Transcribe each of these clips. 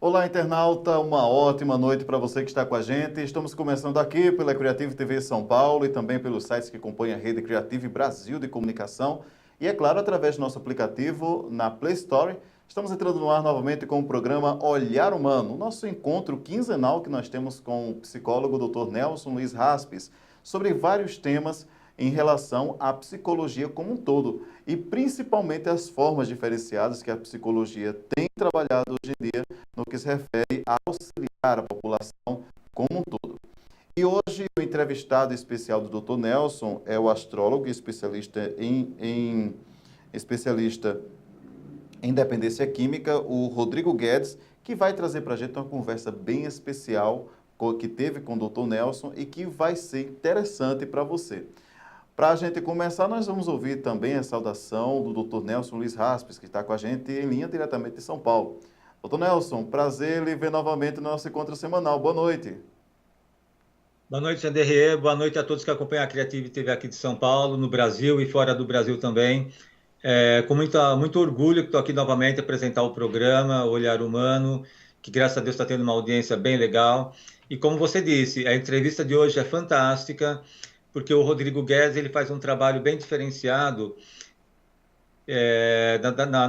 Olá, internauta, uma ótima noite para você que está com a gente. Estamos começando aqui pela Creative TV São Paulo e também pelos sites que compõem a rede Creative Brasil de comunicação. E, é claro, através do nosso aplicativo na Play Store. Estamos entrando no ar novamente com o programa Olhar Humano, o nosso encontro quinzenal que nós temos com o psicólogo Dr. Nelson Luiz Raspes, sobre vários temas em relação à psicologia como um todo e principalmente as formas diferenciadas que a psicologia tem trabalhado hoje em dia no que se refere a auxiliar a população como um todo. E hoje o entrevistado especial do Dr. Nelson é o astrólogo e especialista em dependência química, o Rodrigo Guedes, que vai trazer para a gente uma conversa bem especial que teve com o Dr. Nelson e que vai ser interessante para você. Para a gente começar, nós vamos ouvir também a saudação do Dr. Nelson Luiz Raspes, que está com a gente em linha diretamente de São Paulo. Dr. Nelson, prazer lhe ver novamente no nosso encontro semanal. Boa noite. Boa noite, Sanderrier. Boa noite a todos que acompanham a Creative TV aqui de São Paulo, no Brasil e fora do Brasil também. Com muito orgulho que estou aqui novamente a apresentar o programa Olhar Humano, que graças a Deus está tendo uma audiência bem legal. E como você disse, a entrevista de hoje é fantástica, porque o Rodrigo Guedes ele faz um trabalho bem diferenciado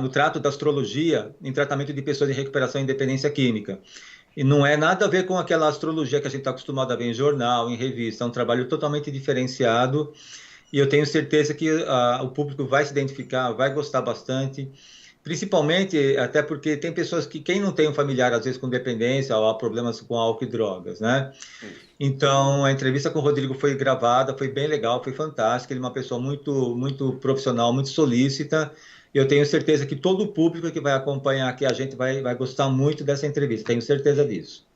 no trato da astrologia, em tratamento de pessoas em recuperação e dependência química. E não é nada a ver com aquela astrologia que a gente está acostumado a ver em jornal, em revista. É um trabalho totalmente diferenciado e eu tenho certeza que o público vai se identificar, vai gostar bastante. Principalmente até porque tem pessoas que, quem não tem um familiar, às vezes com dependência ou há problemas com álcool e drogas, né? Então, a entrevista com o Rodrigo foi gravada, foi bem legal, foi fantástica. Ele é uma pessoa muito profissional, muito solícita. Eu tenho certeza que todo o público que vai acompanhar aqui a gente vai gostar muito dessa entrevista, tenho certeza disso.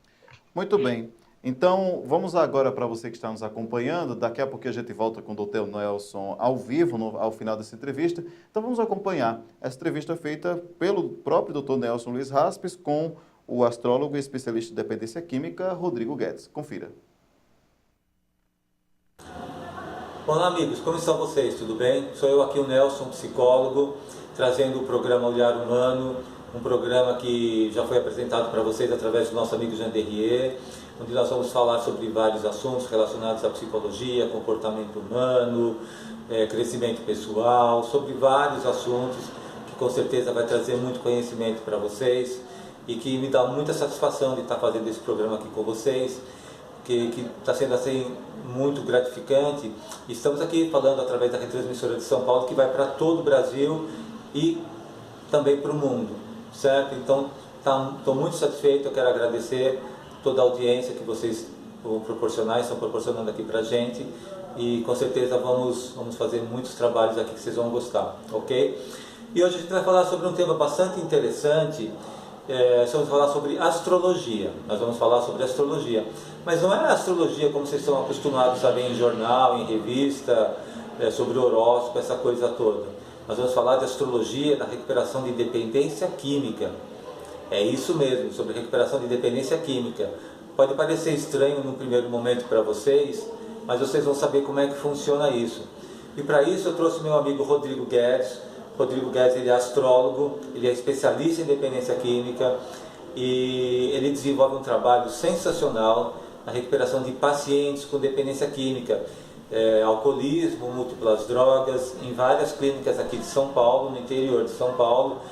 Muito bem. Então, vamos agora para você que está nos acompanhando. Daqui a pouco a gente volta com o Dr. Nelson ao vivo, ao final dessa entrevista. Então, vamos acompanhar essa entrevista feita pelo próprio Dr. Nelson Luiz Raspes com o astrólogo e especialista em dependência química, Rodrigo Guedes. Confira. Olá, amigos, como estão vocês? Tudo bem? Sou eu aqui, o Nelson, psicólogo, trazendo o programa Olhar Humano, um programa que já foi apresentado para vocês através do nosso amigo Jean Derrier, onde nós vamos falar sobre vários assuntos relacionados à psicologia, comportamento humano, crescimento pessoal, sobre vários assuntos que com certeza vai trazer muito conhecimento para vocês e que me dá muita satisfação de estar fazendo esse programa aqui com vocês, que está sendo assim muito gratificante. Estamos aqui falando através da retransmissora de São Paulo, que vai para todo o Brasil e também para o mundo, certo? Então, estou muito satisfeito, eu quero agradecer toda a audiência que vocês vão proporcionar, estão proporcionando aqui para a gente, e com certeza vamos fazer muitos trabalhos aqui que vocês vão gostar, ok? E hoje a gente vai falar sobre um tema bastante interessante. Vamos falar sobre astrologia. Nós vamos falar sobre astrologia, mas não é a astrologia como vocês estão acostumados a ver em jornal, em revista, sobre horóscopo, essa coisa toda. Nós vamos falar de astrologia na recuperação de dependência química. É isso mesmo, sobre recuperação de dependência química. Pode parecer estranho no primeiro momento para vocês, mas vocês vão saber como é que funciona isso. E para isso eu trouxe meu amigo Rodrigo Guedes. Rodrigo Guedes, ele é astrólogo, ele é especialista em dependência química e ele desenvolve um trabalho sensacional na recuperação de pacientes com dependência química, alcoolismo, múltiplas drogas, em várias clínicas aqui de São Paulo, no interior de São Paulo.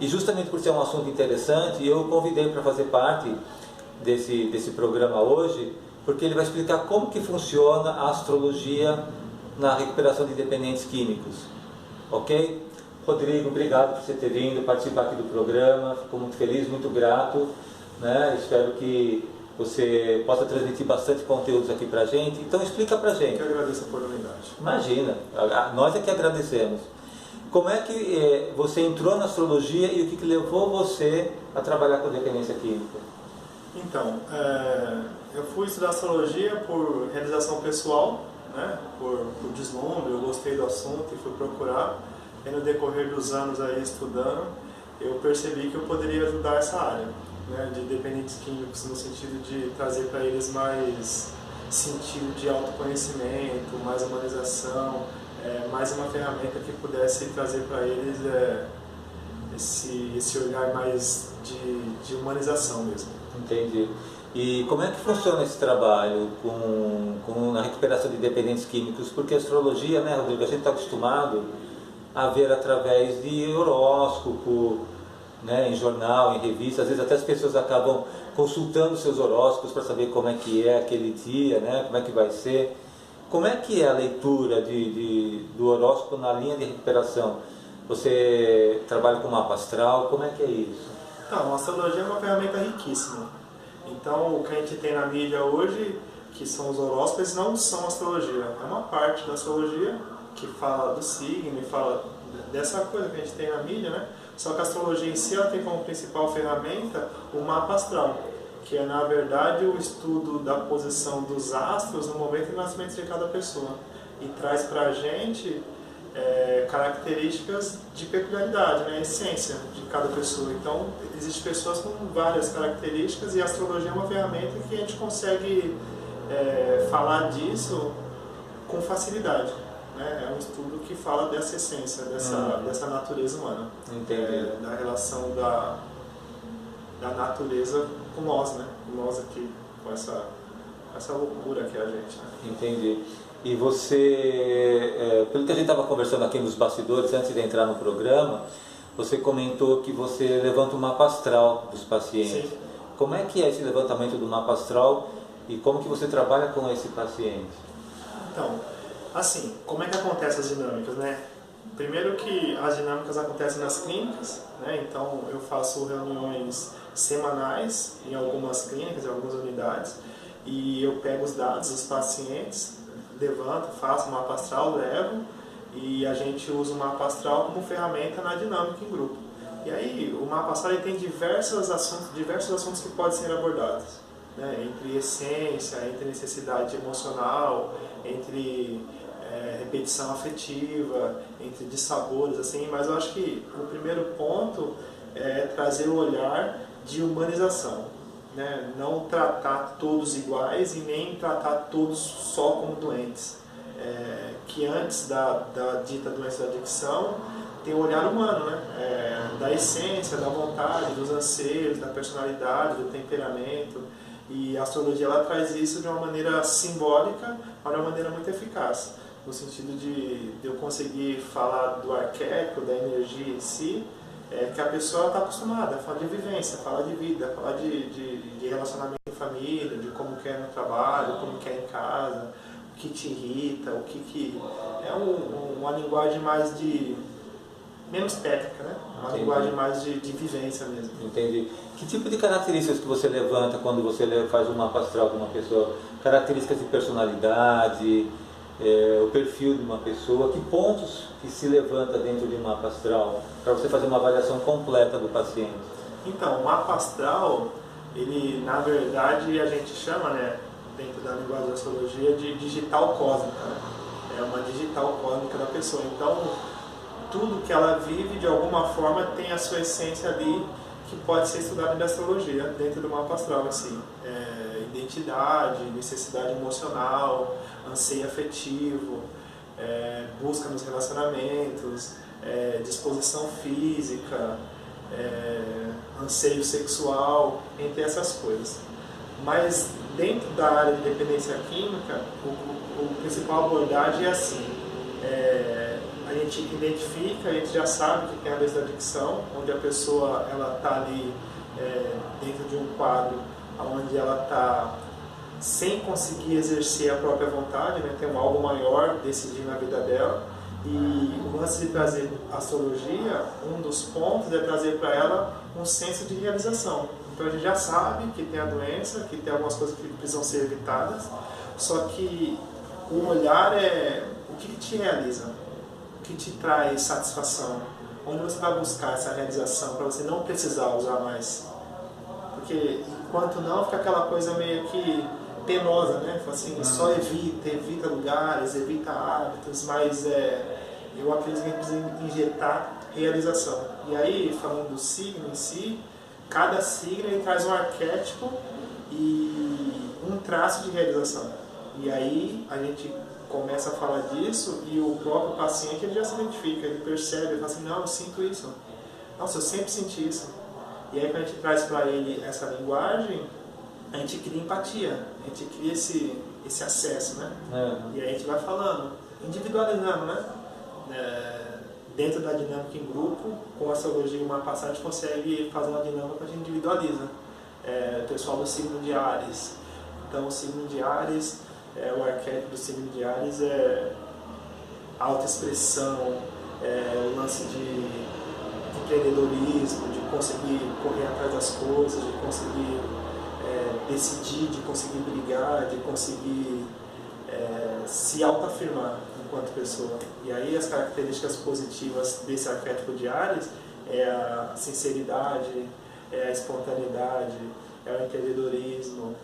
E justamente por ser um assunto interessante, eu o convidei para fazer parte desse programa hoje, porque ele vai explicar como que funciona a astrologia na recuperação de dependentes químicos. Ok? Rodrigo, obrigado por você ter vindo participar aqui do programa, fico muito feliz, muito grato, né? Espero que você possa transmitir bastante conteúdos aqui pra gente. Então explica pra gente. Eu agradeço a oportunidade. Imagina, nós é que agradecemos. Como é que você entrou na astrologia e o que levou você a trabalhar com dependência química? Então, eu fui estudar astrologia por realização pessoal, né? Por deslumbre, eu gostei do assunto e fui procurar. E no decorrer dos anos aí estudando, eu percebi que eu poderia ajudar essa área, né, de dependentes químicos, no sentido de trazer para eles mais sentido de autoconhecimento, mais humanização, mais uma ferramenta que pudesse trazer para eles esse olhar mais de humanização mesmo. Entendi. E como é que funciona esse trabalho na recuperação de dependentes químicos? Porque a astrologia, né, Rodrigo, a gente está acostumado a ver através de horóscopo, né, em jornal, em revista. Às vezes até as pessoas acabam consultando seus horóscopos para saber como é que é aquele dia, né, como é que vai ser. Como é que é a leitura do horóscopo na linha de recuperação? Você trabalha com mapa astral, como é que é isso? Então, a astrologia é uma ferramenta riquíssima. Então, o que a gente tem na mídia hoje, que são os horóscopos, não são astrologia. É uma parte da astrologia que fala do signo e fala dessa coisa que a gente tem na mídia, né? Só que a astrologia em si ela tem como principal ferramenta o mapa astral, que é, na verdade, o estudo da posição dos astros no momento de nascimento de cada pessoa. E traz pra gente características de peculiaridade, né? A essência de cada pessoa. Então, existem pessoas com várias características e a astrologia é uma ferramenta que a gente consegue falar disso com facilidade. Né? É um estudo que fala dessa essência, dessa natureza humana. Entendi. Da relação da natureza com nós, né? Com nós aqui, com essa loucura que é a gente. Né? Entendi. E você, pelo que a gente estava conversando aqui nos bastidores, antes de entrar no programa, você comentou que você levanta o mapa astral dos pacientes. Sim. Como é que é esse levantamento do mapa astral e como que você trabalha com esse paciente? Então, assim, como é que acontecem as dinâmicas, né? Primeiro que as dinâmicas acontecem nas clínicas, né? Então eu faço reuniões semanais em algumas clínicas, em algumas unidades, e eu pego os dados dos pacientes, levanto, faço o mapa astral, levo, e a gente usa o mapa astral como ferramenta na dinâmica em grupo. E aí o mapa astral ele tem diversos assuntos que podem ser abordados, né? Entre essência, entre necessidade emocional, entre repetição afetiva, entre dissabores, assim, mas eu acho que o primeiro ponto é trazer o olhar de humanização, né? Não tratar todos iguais e nem tratar todos só como doentes, que antes da dita doença da adicção tem o olhar humano, né? Da essência, da vontade, dos anseios, da personalidade, do temperamento, e a astrologia ela traz isso de uma maneira simbólica, mas de uma maneira muito eficaz, no sentido de eu conseguir falar do arquétipo, da energia em si, que a pessoa está acostumada a falar de vivência, falar de vida, falar de relacionamento em família, de como que é no trabalho, como que é em casa, o que te irrita, o que é uma linguagem mais menos técnica, né? Uma Entendi. linguagem mais de vivência mesmo. Entendi. Que tipo de características que você levanta quando você faz um mapa astral de uma pessoa? Características de personalidade, o perfil de uma pessoa, que pontos que se levanta dentro de um mapa astral para você fazer uma avaliação completa do paciente? Então, o mapa astral, ele na verdade a gente chama, né, dentro da linguagem da astrologia, de digital cósmica, né? É uma digital cósmica da pessoa. Então, tudo que ela vive de alguma forma tem a sua essência ali que pode ser estudada na astrologia dentro do mapa astral, assim, identidade, necessidade emocional, anseio afetivo, busca nos relacionamentos, disposição física, anseio sexual, entre essas coisas. Mas dentro da área de dependência química, o principal abordagem é assim, a gente identifica, a gente já sabe que tem a doença da adicção, onde a pessoa está ali dentro de um quadro onde ela está sem conseguir exercer a própria vontade, né? Tem algo maior decidindo a vida dela. E antes de trazer a astrologia, um dos pontos é trazer para ela um senso de realização. Então a gente já sabe que tem a doença, que tem algumas coisas que precisam ser evitadas, só que o olhar é o que te realiza, o que te traz satisfação, onde você vai buscar essa realização para você não precisar usar mais. Porque enquanto não, fica aquela coisa meio que penosa, né? Assim, só evita lugares, evita hábitos, mas eu acredito que a gente precisa injetar realização. E aí, falando do signo em si, cada signo ele traz um arquétipo e um traço de realização. E aí a gente começa a falar disso e o próprio paciente ele já se identifica, ele percebe, ele fala assim, não, eu sinto isso. nossa, eu sempre senti isso. E aí quando a gente traz para ele essa linguagem, a gente cria empatia, a gente cria esse acesso, né? E aí a gente vai falando, individualizando, né? Dentro da dinâmica em grupo, com essa logia uma passagem, a gente consegue fazer uma dinâmica que a gente individualiza. O pessoal do signo de Áries. Então o signo de Áries, o arquétipo do signo de Áries é autoexpressão, o lance de empreendedorismo, de conseguir correr atrás das coisas, de conseguir decidir, de conseguir brigar, de conseguir se autoafirmar enquanto pessoa. E aí as características positivas desse arquétipo de Áries é a sinceridade, é a espontaneidade, é o empreendedorismo,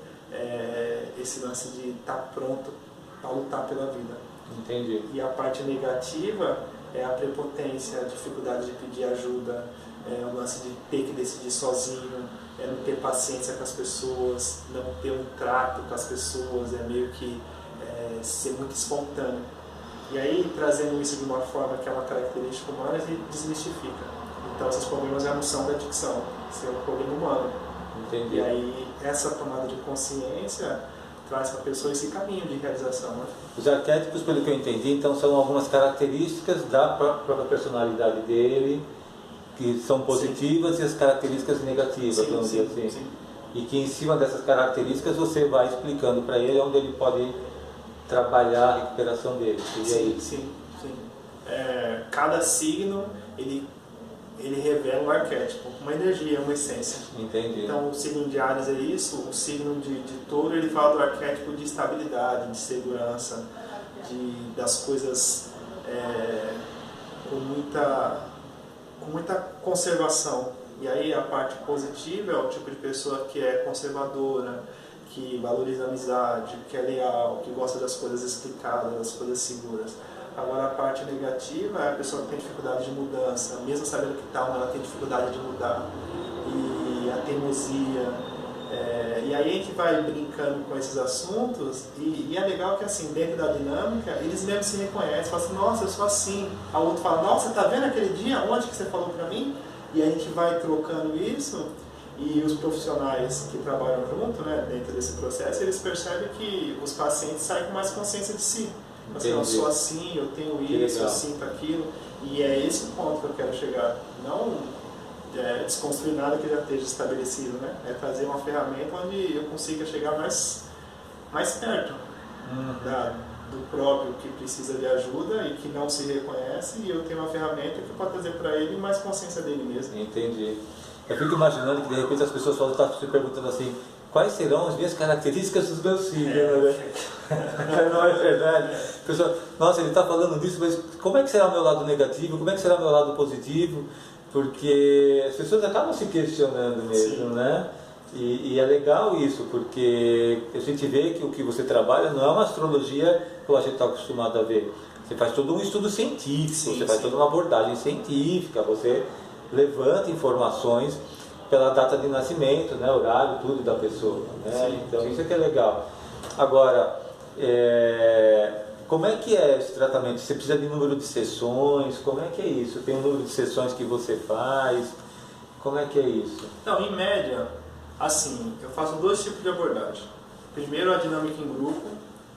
esse lance de estar pronto para lutar pela vida. Entendi. E a parte negativa é a prepotência, a dificuldade de pedir ajuda, o lance de ter que decidir sozinho, não ter paciência com as pessoas, não ter um trato com as pessoas, meio que ser muito espontâneo. E aí, trazendo isso de uma forma que é uma característica humana, a gente desmistifica. Então, esses problemas já não são da dicção, isso é um problema humano. Entendi. E aí, essa tomada de consciência traz para a pessoa esse caminho de realização. Né? Os arquétipos, pelo que eu entendi, então são algumas características da própria personalidade dele, que são positivas, sim, e as características negativas, sim, vamos dizer assim. Sim. E que em cima dessas características você vai explicando para ele onde ele pode trabalhar a recuperação dele. Sim. Cada signo, ele revela um arquétipo, uma energia, uma essência. Entendi. Então o signo de Áries é isso, o signo de Touro ele fala do arquétipo de estabilidade, de segurança, das coisas com muita conservação. E aí a parte positiva é o tipo de pessoa que é conservadora, que valoriza a amizade, que é leal, que gosta das coisas explicadas, das coisas seguras. Agora a parte negativa é a pessoa que tem dificuldade de mudança, mesmo sabendo que tal, ela tem dificuldade de mudar. E a teimosia. E aí a gente vai brincando com esses assuntos e é legal que assim, dentro da dinâmica, eles mesmos se reconhecem, falam assim, nossa, eu sou assim. A outro fala, nossa, tá vendo aquele dia? Onde que você falou pra mim? E a gente vai trocando isso e os profissionais que trabalham junto, né, dentro desse processo, eles percebem que os pacientes saem com mais consciência de si. Assim, eu sou assim, eu tenho isso, eu sinto aquilo. E é esse o ponto que eu quero chegar. Não desconstruir nada que já esteja estabelecido, né? É trazer uma ferramenta onde eu consiga chegar mais perto do próprio que precisa de ajuda e que não se reconhece, e eu tenho uma ferramenta que pode trazer para ele mais consciência dele mesmo. Entendi. Eu fico imaginando que de repente as pessoas estão se perguntando assim, quais serão as minhas características dos meus signos, né? Não é verdade? Pessoal, nossa, ele está falando disso, mas como é que será o meu lado negativo? Como é que será o meu lado positivo? Porque as pessoas acabam se questionando mesmo, sim, né? E é legal isso, porque a gente vê que o que você trabalha não é uma astrologia que a gente está acostumado a ver. Você faz todo um estudo científico, sim, você faz toda uma abordagem científica, você levanta informações pela data de nascimento, né, horário, tudo da pessoa, né? Sim, então isso é que é legal. Agora, como é que é esse tratamento? Você precisa de número de sessões? Como é que é isso? Tem um número de sessões que você faz? Como é que é isso? Então, em média, assim, eu faço dois tipos de abordagem. Primeiro, a dinâmica em grupo,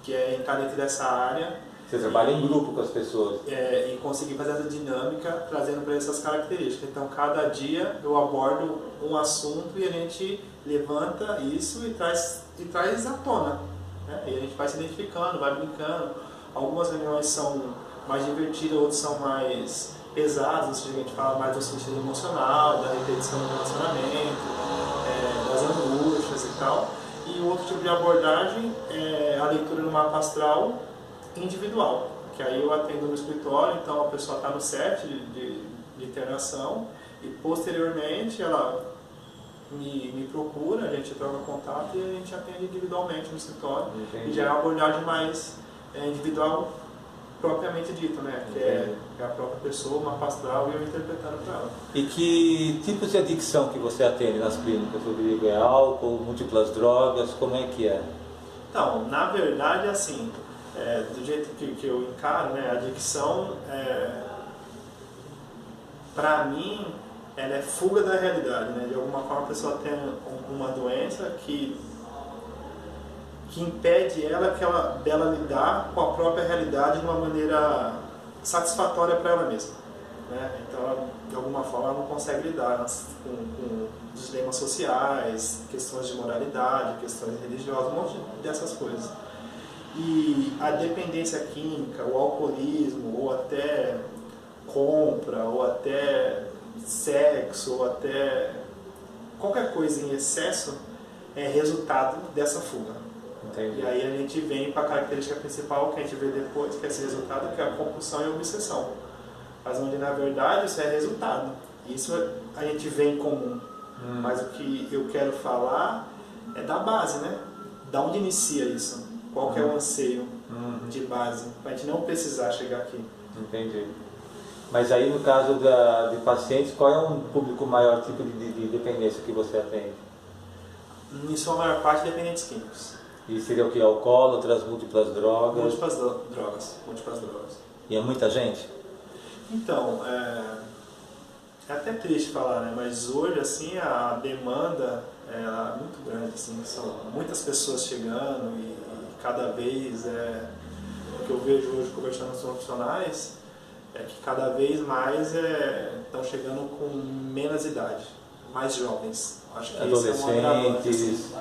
que é entrar dentro dessa área. Você trabalha em grupo com as pessoas? E conseguir fazer essa dinâmica, trazendo para essas características. Então, cada dia eu abordo um assunto e a gente levanta isso e traz à tona. Né? E a gente vai se identificando, vai brincando. Algumas reuniões são mais divertidas, outras são mais pesadas, ou seja, a gente fala mais do sentido emocional, da repetição do relacionamento, das angústias e tal. E o outro tipo de abordagem é a leitura no mapa astral individual, que aí eu atendo no escritório, então a pessoa está no set de internação e posteriormente ela me procura, a gente troca contato e a gente atende individualmente no escritório. Entendi. E já é uma abordagem mais individual propriamente dito, né? Que é a própria pessoa, uma astral e eu interpretando para ela. E que tipos de adicção que você atende nas clínicas, Rodrigo? É álcool, múltiplas drogas, como é que é? Então, na verdade, assim, do jeito que eu encaro, né, a adicção, para mim, ela é fuga da realidade, né? De alguma forma a pessoa tem uma doença que impede dela lidar com a própria realidade de uma maneira satisfatória para ela mesma, né? Então, ela, de alguma forma, ela não consegue lidar com os dilemas sociais, questões de moralidade, questões religiosas, um monte dessas coisas. E a dependência química, o alcoolismo, ou até compra, ou até sexo, ou até qualquer coisa em excesso é resultado dessa fuga. Entendi. E aí a gente vem para a característica principal que a gente vê depois, que é esse resultado, que é a compulsão e a obsessão. Mas onde na verdade isso é resultado. Isso a gente vê em comum. Mas o que eu quero falar é da base, né? Da onde inicia isso? Qual que é o anseio de base? Para a gente não precisar chegar aqui. Entendi. Mas aí no caso de pacientes, qual é um público maior tipo de dependência que você atende? Em sua maior parte, dependentes químicos. E seria o que? Alcoólatras, múltiplas drogas? Múltiplas drogas. E é muita gente? Então, é até triste falar, né? Mas hoje, assim, a demanda é muito grande, assim, são muitas pessoas chegando e cada vez, o que eu vejo hoje conversando com os profissionais, é que cada vez mais estão chegando com menos idade, mais jovens. Acho que esse é um agravante, assim.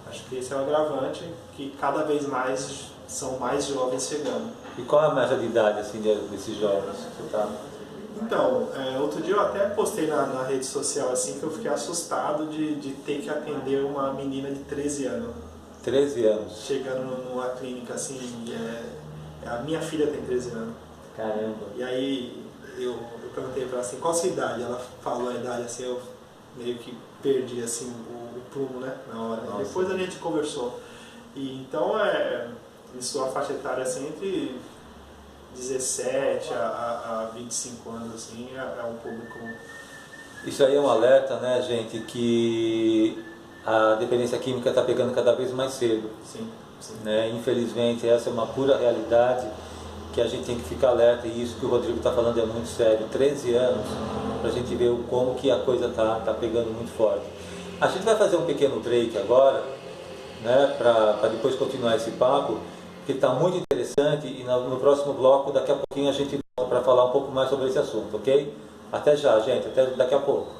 Acho que esse é um agravante, que cada vez mais são mais jovens chegando. E qual é a média de idade assim, desses jovens? Você tá... Então, outro dia eu até postei na rede social assim, que eu fiquei assustado de ter que atender uma menina de 13 anos. 13 anos? Chegando numa clínica assim, a minha filha tem 13 anos. Caramba. E aí eu perguntei para ela assim, qual a sua idade? Ela falou a idade assim, eu meio que perdi assim, o prumo, né, na hora. Nossa. Depois a gente conversou. E então, em sua faixa etária assim, entre 17 a 25 anos, assim, é um público... Isso aí é um alerta, né, gente, que a dependência química está pegando cada vez mais cedo. Sim, sim. Né? Infelizmente, essa é uma pura realidade que a gente tem que ficar alerta, e isso que o Rodrigo está falando é muito sério. 13 anos, para a gente ver como que a coisa está pegando muito forte. A gente vai fazer um pequeno break agora, né, para depois continuar esse papo, que está muito interessante, e no próximo bloco, daqui a pouquinho, a gente volta para falar um pouco mais sobre esse assunto, ok? Até já, gente, até daqui a pouco.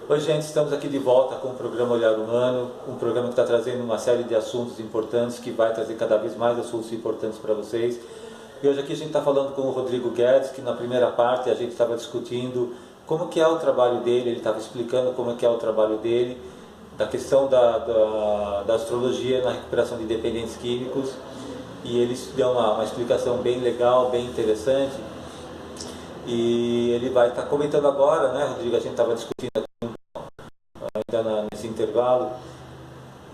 Oi, gente, estamos aqui de volta com o programa Olhar Humano, um programa que está trazendo uma série de assuntos importantes, que vai trazer cada vez mais assuntos importantes para vocês. E hoje aqui a gente está falando com o Rodrigo Guedes, que na primeira parte a gente estava discutindo como que é o trabalho dele, ele estava explicando como é que é o trabalho dele, da questão da astrologia na recuperação de dependentes químicos, e ele deu uma explicação bem legal, bem interessante, e ele vai estar comentando agora, né, Rodrigo, a gente estava discutindo aqui ainda nesse intervalo,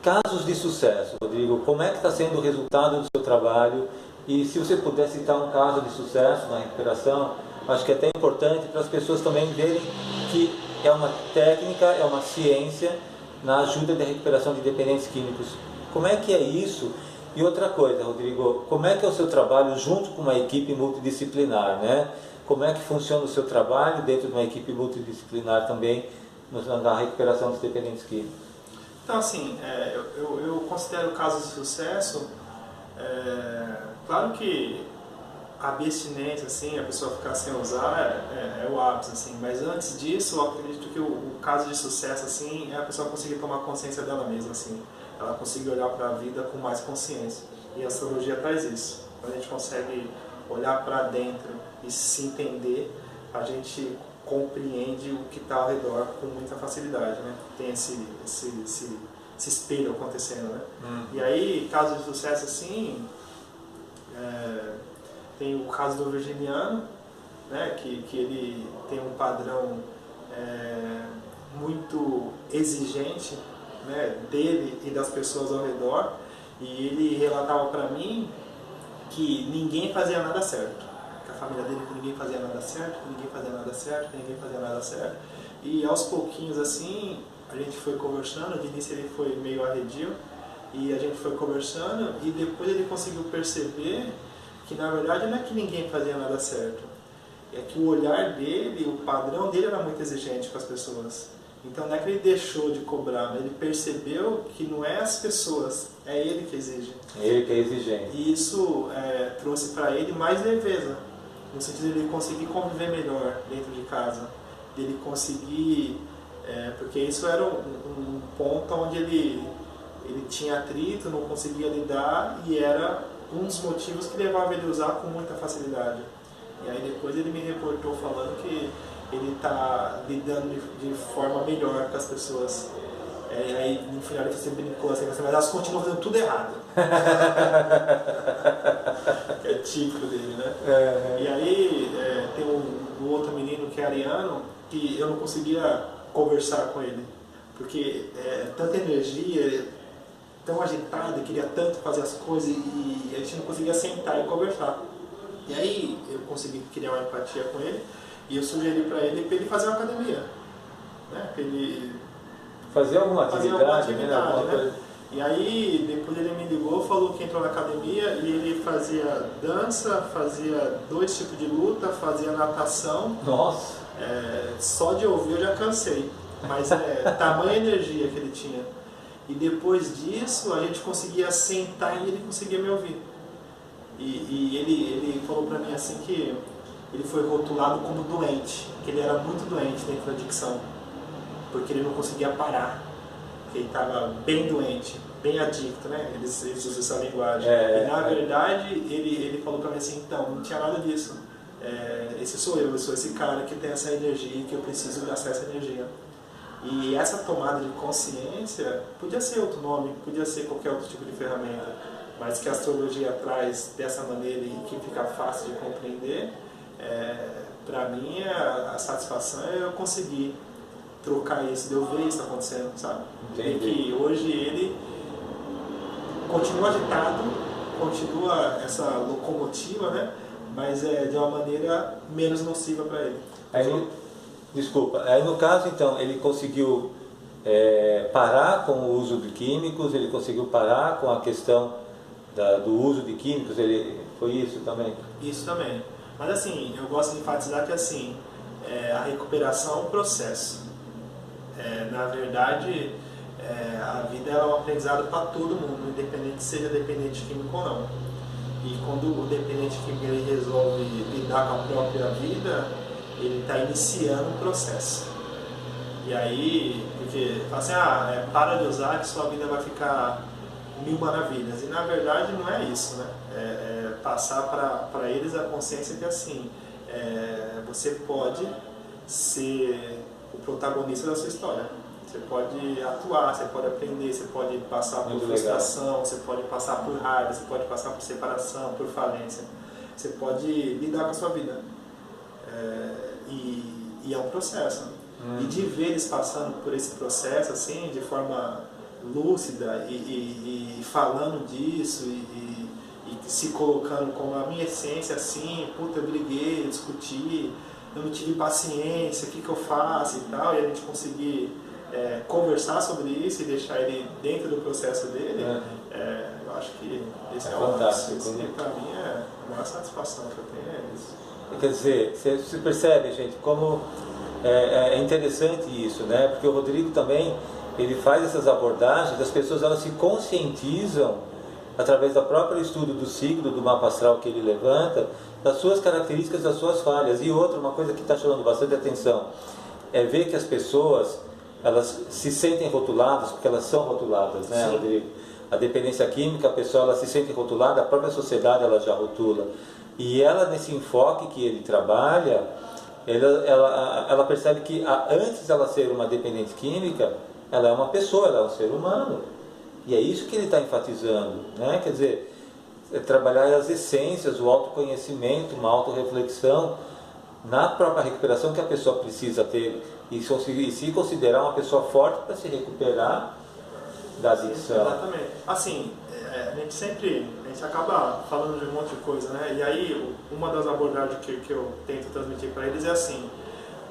casos de sucesso. Rodrigo, como é que está sendo o resultado do seu trabalho, e se você puder citar um caso de sucesso na recuperação, acho que é até importante para as pessoas também verem que é uma técnica, é uma ciência na ajuda da recuperação de dependentes químicos. Como é que é isso? E outra coisa, Rodrigo, como é que é o seu trabalho junto com uma equipe multidisciplinar, né? Como é que funciona o seu trabalho dentro de uma equipe multidisciplinar também na recuperação dos dependentes químicos? Então, assim, eu considero casos de sucesso, claro que a abstinência, assim, a pessoa ficar sem usar é o ápice, assim, mas antes disso, eu acredito que o caso de sucesso, assim, é a pessoa conseguir tomar consciência dela mesma, assim, ela conseguir olhar para a vida com mais consciência, e a astrologia traz isso. Quando a gente consegue olhar para dentro e se entender, a gente compreende o que está ao redor com muita facilidade, né? Tem esse espelho acontecendo, né? E aí, caso de sucesso, assim, tem o caso do virginiano, né, que ele tem um padrão muito exigente, né, dele e das pessoas ao redor, e ele relatava para mim que ninguém fazia nada certo, que a família dele, que ninguém fazia nada certo, que ninguém fazia nada certo, que ninguém fazia nada certo, e aos pouquinhos assim a gente foi conversando. De início ele foi meio arredio, e a gente foi conversando, e depois ele conseguiu perceber que na verdade não é que ninguém fazia nada certo, é que o olhar dele, o padrão dele era muito exigente com as pessoas. Então não é que ele deixou de cobrar, mas ele percebeu que não é as pessoas, é ele que exige. É ele que é exigente. E isso trouxe para ele mais leveza, no sentido de ele conseguir conviver melhor dentro de casa, dele conseguir, porque isso era um ponto onde ele tinha atrito, não conseguia lidar, e era um dos motivos que levava ele a usar com muita facilidade. E aí depois ele me reportou falando que ele está lidando de forma melhor com as pessoas. E aí no final ele sempre brincou assim, mas elas continuam fazendo tudo errado. Que é típico dele, né? E aí tem um outro menino que é ariano, que eu não conseguia conversar com ele, porque tanta energia, tão agitado, queria tanto fazer as coisas e a gente não conseguia sentar e conversar. E aí eu consegui criar uma empatia com ele e eu sugeri para ele fazer uma academia, né? Pra ele fazer alguma atividade, né? Coisa. E aí depois ele me ligou, falou que entrou na academia e ele fazia dança, fazia 2 tipos de luta, fazia natação. Nossa! Só de ouvir eu já cansei, mas tamanha energia que ele tinha. E depois disso a gente conseguia sentar e ele conseguia me ouvir. E ele falou pra mim assim que ele foi rotulado como doente, que ele era muito doente dentro da dicção, porque ele não conseguia parar, porque ele estava bem doente, bem adicto, né? Eles usam essa linguagem. E na verdade ele falou pra mim assim, então, não tinha nada disso. Esse sou eu sou esse cara que tem essa energia e que eu preciso gastar essa energia. E essa tomada de consciência podia ser outro nome, podia ser qualquer outro tipo de ferramenta, mas que a astrologia traz dessa maneira e que fica fácil de compreender, para mim a satisfação é eu conseguir trocar isso, de eu ver isso acontecendo, sabe? E que hoje ele continua agitado, continua essa locomotiva, né? Mas de uma maneira menos nociva para ele. Desculpa, aí no caso então ele conseguiu parar com o uso de químicos, ele conseguiu parar com a questão do uso de químicos, foi isso também? Isso também, mas assim, eu gosto de enfatizar que assim, a recuperação é um processo. Na verdade, a vida é um aprendizado para todo mundo, independente seja dependente químico ou não. E quando o dependente químico ele resolve lidar com a própria vida, ele está iniciando um processo. E aí, porque fala assim, para de usar que sua vida vai ficar 1000 maravilhas. E na verdade não é isso, né? Passar para eles a consciência que assim, você pode ser o protagonista da sua história. Você pode atuar, você pode aprender, você pode passar por frustração, você pode passar por raiva, você pode passar por separação, por falência. Você pode lidar com a sua vida. E é um processo. E de ver eles passando por esse processo assim, de forma lúcida e falando disso e se colocando como a minha essência assim, puta, eu briguei, eu discuti, eu não tive paciência, o que eu faço e tal, e a gente conseguir conversar sobre isso e deixar ele dentro do processo dele, eu acho que esse é fantástico. Isso para mim a maior satisfação que eu tenho é isso. Quer dizer, você percebe, gente, como é interessante isso, né? Porque o Rodrigo também, ele faz essas abordagens, as pessoas elas se conscientizam através do próprio estudo do signo, do mapa astral que ele levanta, das suas características, das suas falhas. E outra, uma coisa que está chamando bastante atenção, é ver que as pessoas, elas se sentem rotuladas, porque elas são rotuladas, né, Rodrigo? A dependência química, a pessoa ela se sente rotulada, a própria sociedade ela já rotula. E ela, nesse enfoque que ele trabalha, ela percebe que antes dela ser uma dependente química, ela é uma pessoa, ela é um ser humano. E é isso que ele está enfatizando, né? Quer dizer, trabalhar as essências, o autoconhecimento, uma autorreflexão na própria recuperação que a pessoa precisa ter e se considerar uma pessoa forte para se recuperar da adicção. Exatamente. Assim, a gente acaba falando de um monte de coisa, né? E aí, uma das abordagens que eu tento transmitir para eles é assim,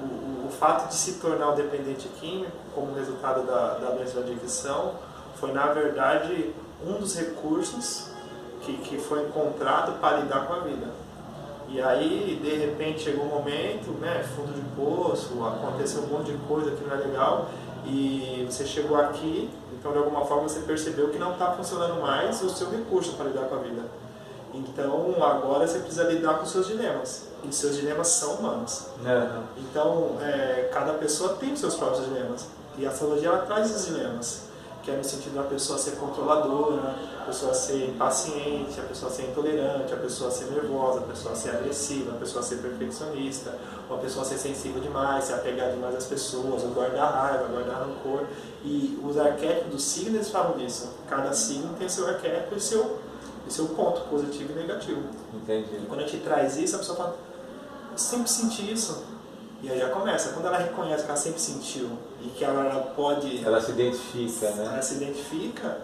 o fato de se tornar um dependente químico como resultado da doença da adicção foi, na verdade, um dos recursos que foi encontrado para lidar com a vida. E aí, de repente, chegou um momento, né, fundo de poço, aconteceu um monte de coisa que não é legal, e você chegou aqui, então de alguma forma você percebeu que não está funcionando mais o seu recurso para lidar com a vida. Então agora você precisa lidar com os seus dilemas, e seus dilemas são humanos. Então cada pessoa tem os seus próprios dilemas, e a astrologia ela traz esses dilemas, que é no sentido da pessoa ser controladora, a pessoa ser impaciente, a pessoa ser intolerante, a pessoa ser nervosa, a pessoa ser agressiva, a pessoa ser perfeccionista, ou a pessoa ser sensível demais, se apegar demais às pessoas, ou guardar raiva, guardar rancor. E os arquétipos dos signos falam disso. Cada signo tem seu arquétipo e seu ponto positivo e negativo. Entendi. E quando a gente traz isso, a pessoa fala, eu sempre senti isso. E aí já começa, quando ela reconhece que ela sempre sentiu e que ela pode... Ela se identifica, né? Ela se identifica,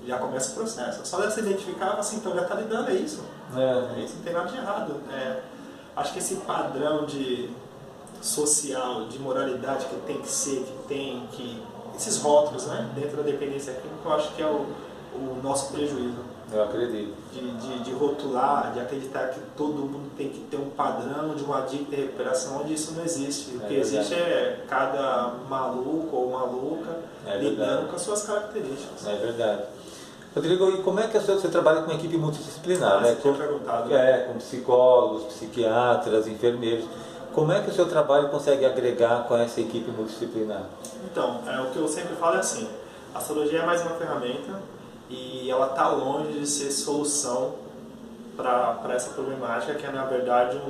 já começa o processo. Só dela se identificar, assim, então já está lidando, é isso. É isso, não tem nada de errado. Acho que esse padrão social, de moralidade que tem que ser, esses rótulos, né, dentro da dependência química, eu acho que é o nosso prejuízo. Eu acredito. De rotular, de acreditar que todo mundo tem que ter um padrão de uma dica de recuperação, onde isso não existe. O que existe é cada maluco ou maluca lidando com as suas características. É verdade. Rodrigo, e como é que você trabalha com uma equipe multidisciplinar? Você tinha perguntado. Com psicólogos, psiquiatras, enfermeiros. Como é que o seu trabalho consegue agregar com essa equipe multidisciplinar? Então, o que eu sempre falo é assim, a astrologia é mais uma ferramenta e ela está longe de ser solução para essa problemática, que é na verdade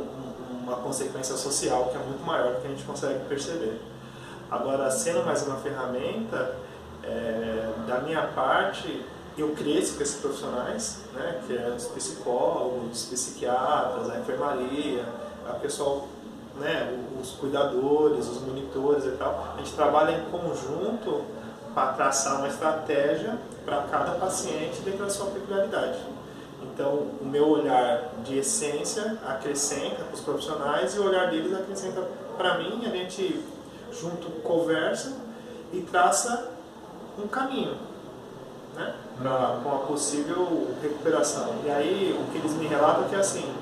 uma consequência social que é muito maior do que a gente consegue perceber. Agora, sendo mais uma ferramenta, da minha parte, eu cresço com esses profissionais, né, que é os psicólogos, os psiquiatras, a enfermaria, a pessoal, né, os cuidadores, os monitores e tal. A gente trabalha em conjunto para traçar uma estratégia para cada paciente dentro da sua peculiaridade. Então, o meu olhar de essência acrescenta para os profissionais e o olhar deles acrescenta para mim. A gente junto conversa e traça um caminho, né, para uma possível recuperação. E aí, o que eles me relatam é que assim,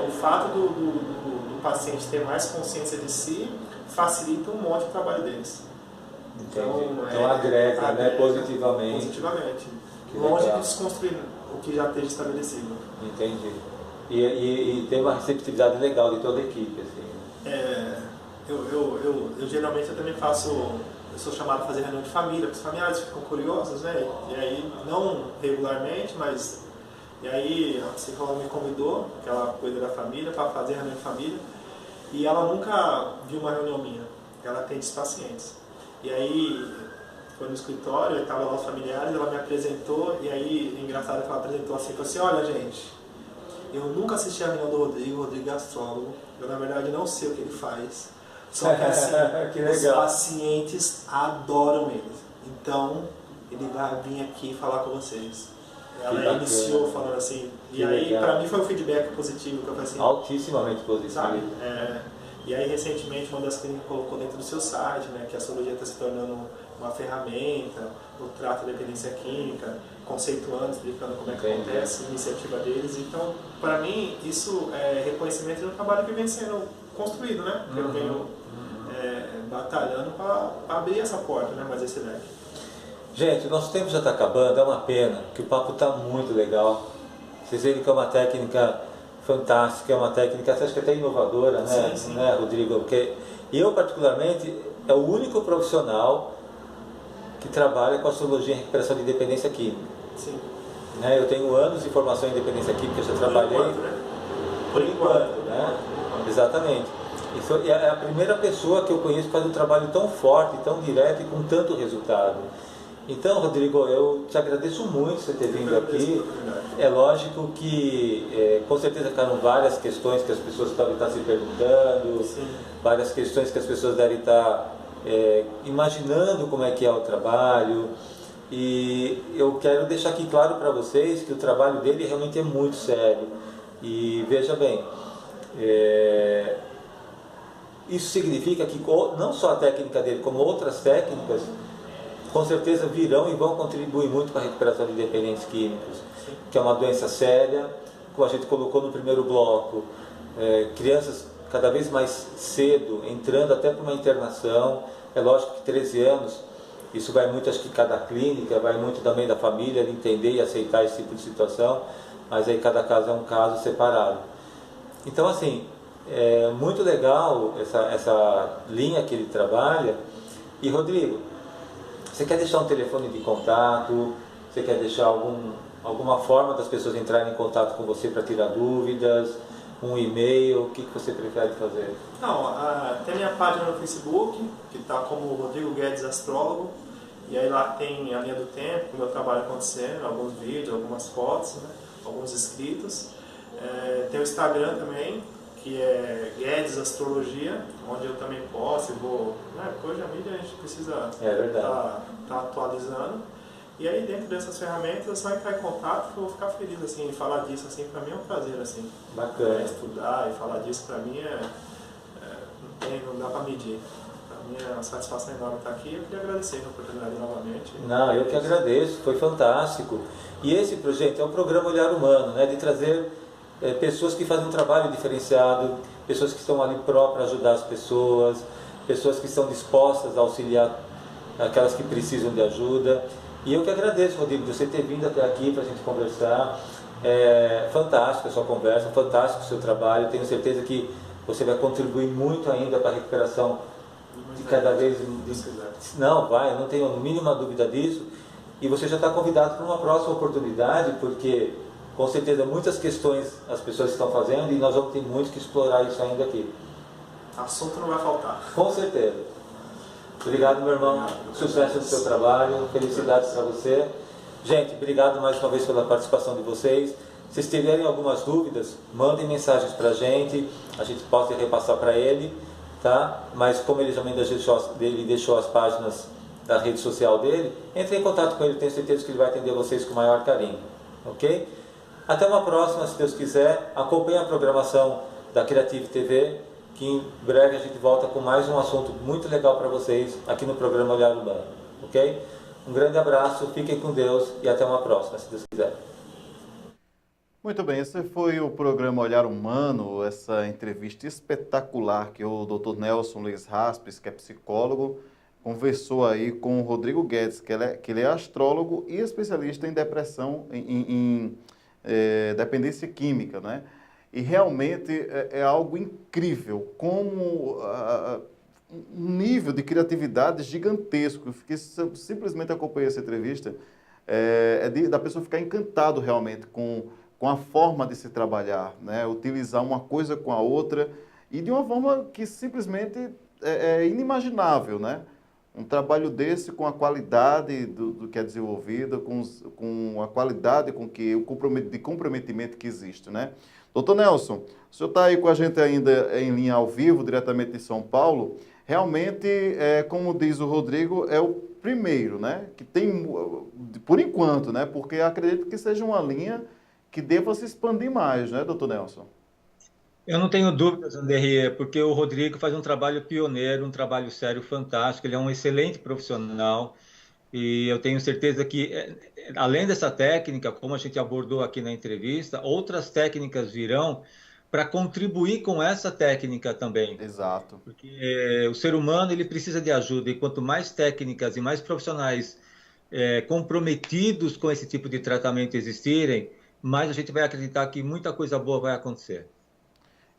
o fato do paciente ter mais consciência de si facilita um monte o trabalho deles. Então agrega, né, positivamente. Positivamente. Longe de desconstruir o que já esteja estabelecido. Entendi. E tem uma receptividade legal de toda a equipe, assim. Eu geralmente também eu sou chamado a fazer reunião de família, porque os familiares ficam curiosos, né? E aí, não regularmente, mas... E aí a psicóloga me convidou, que ela cuida da família, para fazer reunião de família. E ela nunca viu uma reunião minha. Ela atende os pacientes. E aí, foi no escritório, eu estava lá os familiares, ela me apresentou, e aí, engraçado que ela apresentou assim, falou assim, olha gente, eu nunca assisti a reunião do Rodrigo, o Rodrigo é astrólogo, eu na verdade não sei o que ele faz, só que assim, os pacientes adoram ele, então ele vai vir aqui falar com vocês. Ela iniciou falando assim, e aí para mim foi um feedback positivo, que eu falei assim... Altissimamente positivo. Sabe? E aí, recentemente, uma das clínicas colocou dentro do seu site, né, que a astrologia está se tornando uma ferramenta no trato da dependência química, conceituando, explicando como é que acontece, a iniciativa deles. Então, para mim, isso é reconhecimento de um trabalho que vem sendo construído, né? Que eu venho batalhando para abrir essa porta, né, mais esse leque. Gente, o nosso tempo já está acabando, é uma pena, que o papo está muito legal. Vocês veem que é uma técnica fantástica, é uma técnica, acho que até inovadora, né, sim. Né, Rodrigo? Porque eu, particularmente, é o único profissional que trabalha com astrologia em recuperação de dependência química. Sim. Né, eu tenho anos de formação em dependência química, eu já trabalhei... Por enquanto, né? Exatamente. E é a primeira pessoa que eu conheço que faz um trabalho tão forte, tão direto e com tanto resultado. Então, Rodrigo, eu te agradeço muito você ter vindo aqui. É lógico que, com certeza, ficaram várias questões que as pessoas podem estar se perguntando, várias questões que as pessoas devem estar imaginando como é que é o trabalho. E eu quero deixar aqui claro para vocês que o trabalho dele realmente é muito sério. E veja bem, isso significa que não só a técnica dele, como outras técnicas, com certeza virão e vão contribuir muito para a recuperação de dependentes químicos, que é uma doença séria, como a gente colocou no primeiro bloco, crianças cada vez mais cedo entrando até para uma internação. É lógico que 13 anos, isso vai muito, acho que cada clínica, vai muito também da família de entender e aceitar esse tipo de situação, mas aí cada caso é um caso separado. Então, assim, é muito legal essa linha que ele trabalha. E, Rodrigo, você quer deixar um telefone de contato? Você quer deixar alguma forma das pessoas entrarem em contato com você para tirar dúvidas? Um e-mail? O que você prefere fazer? Não, tem minha página no Facebook, que está como Rodrigo Guedes Astrólogo. E aí lá tem a linha do tempo, o meu trabalho acontecendo, alguns vídeos, algumas fotos, né? Alguns inscritos. Tem o Instagram também, que é Guedes Astrologia, onde eu também posto e vou... Né? Porque hoje a mídia a gente precisa tá atualizando. E aí dentro dessas ferramentas é só entrar em contato, que eu vou ficar feliz assim, em falar disso, assim, para mim é um prazer, assim. Bacana. Estudar e falar disso para mim não dá para medir. Para mim é uma satisfação enorme estar aqui. Eu queria agradecer a oportunidade novamente. Não, eu que agradeço, foi fantástico. E esse projeto é um programa Olhar Humano, né, de trazer pessoas que fazem um trabalho diferenciado, pessoas que estão ali para ajudar as pessoas, pessoas que estão dispostas a auxiliar aquelas que precisam de ajuda. E eu que agradeço, Rodrigo, de você ter vindo até aqui para a gente conversar. É fantástica a sua conversa, fantástico o seu trabalho. Tenho certeza que você vai contribuir muito ainda para a recuperação de cada vez... Não, vai, eu não tenho a mínima dúvida disso. E você já está convidado para uma próxima oportunidade, porque com certeza muitas questões as pessoas estão fazendo e nós vamos ter muito que explorar isso ainda aqui. Assunto não vai faltar. Com certeza. Obrigado, meu irmão. Sucesso no seu trabalho. Felicidades para você. Gente, obrigado mais uma vez pela participação de vocês. Se vocês tiverem algumas dúvidas, mandem mensagens para a gente pode repassar para ele, tá? Mas como ele também deixou as páginas da rede social dele, entre em contato com ele, tenho certeza que ele vai atender vocês com o maior carinho, ok? Até uma próxima, se Deus quiser. Acompanhe a programação da Creative TV, que em breve a gente volta com mais um assunto muito legal para vocês aqui no programa Olhar Humano, ok? Um grande abraço, fiquem com Deus e até uma próxima, se Deus quiser. Muito bem, esse foi o programa Olhar Humano, essa entrevista espetacular que o Dr. Nelson Luiz Raspes, que é psicólogo, conversou aí com o Rodrigo Guedes, que ele é astrólogo e especialista em depressão, em dependência química, né? E realmente é algo incrível, como um nível de criatividade gigantesco. Eu fiquei simplesmente acompanhei essa entrevista, da pessoa ficar encantado realmente com a forma de se trabalhar, né? Utilizar uma coisa com a outra e de uma forma que simplesmente é inimaginável, né? Um trabalho desse com a qualidade do que é desenvolvido, com a qualidade com que o comprometimento que existe, né? Doutor Nelson, o senhor está aí com a gente ainda em linha ao vivo, diretamente de São Paulo. Realmente, como diz o Rodrigo, é o primeiro, né? Que tem, por enquanto, né? Porque acredito que seja uma linha que deva se expandir mais, né, doutor Nelson? Eu não tenho dúvidas, Anderrier, porque o Rodrigo faz um trabalho pioneiro, um trabalho sério, fantástico. Ele é um excelente profissional e eu tenho certeza que, além dessa técnica, como a gente abordou aqui na entrevista, outras técnicas virão para contribuir com essa técnica também. Exato. Porque o ser humano ele precisa de ajuda e quanto mais técnicas e mais profissionais comprometidos com esse tipo de tratamento existirem, mais a gente vai acreditar que muita coisa boa vai acontecer.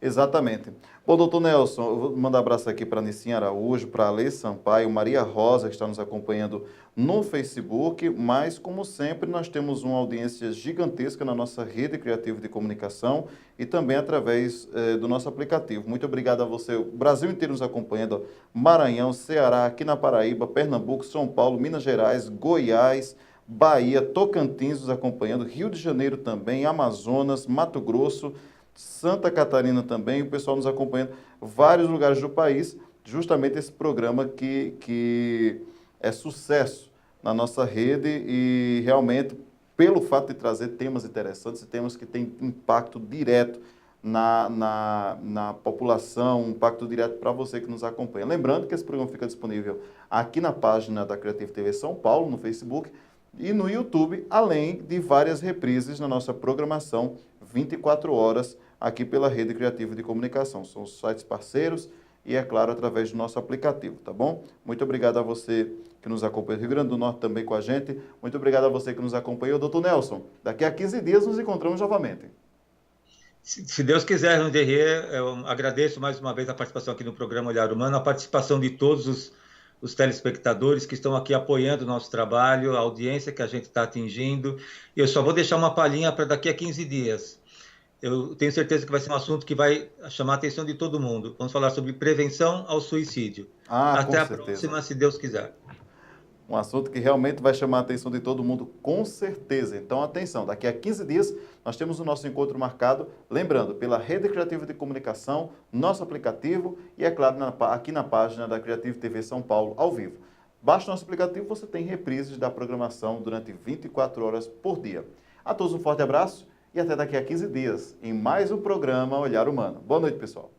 Exatamente. Bom, doutor Nelson, eu vou mandar um abraço aqui para Nicinha Araújo, para Alê Sampaio, Maria Rosa, que está nos acompanhando no Facebook, mas, como sempre, nós temos uma audiência gigantesca na nossa rede criativa de comunicação e também através do nosso aplicativo. Muito obrigado a você, o Brasil inteiro nos acompanhando, Maranhão, Ceará, aqui na Paraíba, Pernambuco, São Paulo, Minas Gerais, Goiás, Bahia, Tocantins nos acompanhando, Rio de Janeiro também, Amazonas, Mato Grosso, Santa Catarina também, o pessoal nos acompanhando, vários lugares do país, justamente esse programa que é sucesso na nossa rede e realmente pelo fato de trazer temas interessantes e temas que têm impacto direto na população, um impacto direto para você que nos acompanha. Lembrando que esse programa fica disponível aqui na página da Creative TV São Paulo, no Facebook, e no YouTube, além de várias reprises na nossa programação 24 horas aqui pela Rede Criativa de Comunicação. São os sites parceiros e, é claro, através do nosso aplicativo, tá bom? Muito obrigado a você que nos acompanha do Rio Grande do Norte também com a gente. Muito obrigado a você que nos acompanhou. Doutor Nelson, daqui a 15 dias nos encontramos novamente. Se Deus quiser, Vanderlei, eu agradeço mais uma vez a participação aqui no programa Olhar Humano, a participação de todos os telespectadores que estão aqui apoiando o nosso trabalho, a audiência que a gente está atingindo. Eu só vou deixar uma palhinha para daqui a 15 dias. Eu tenho certeza que vai ser um assunto que vai chamar a atenção de todo mundo. Vamos falar sobre prevenção ao suicídio. Até a próxima, se Deus quiser. Um assunto que realmente vai chamar a atenção de todo mundo, com certeza. Então, atenção, daqui a 15 dias nós temos o nosso encontro marcado, lembrando, pela Rede Criativa de Comunicação, nosso aplicativo e, é claro, aqui na página da Criative TV São Paulo, ao vivo. Baixe o nosso aplicativo, você tem reprises da programação durante 24 horas por dia. A todos um forte abraço e até daqui a 15 dias, em mais um programa Olhar Humano. Boa noite, pessoal.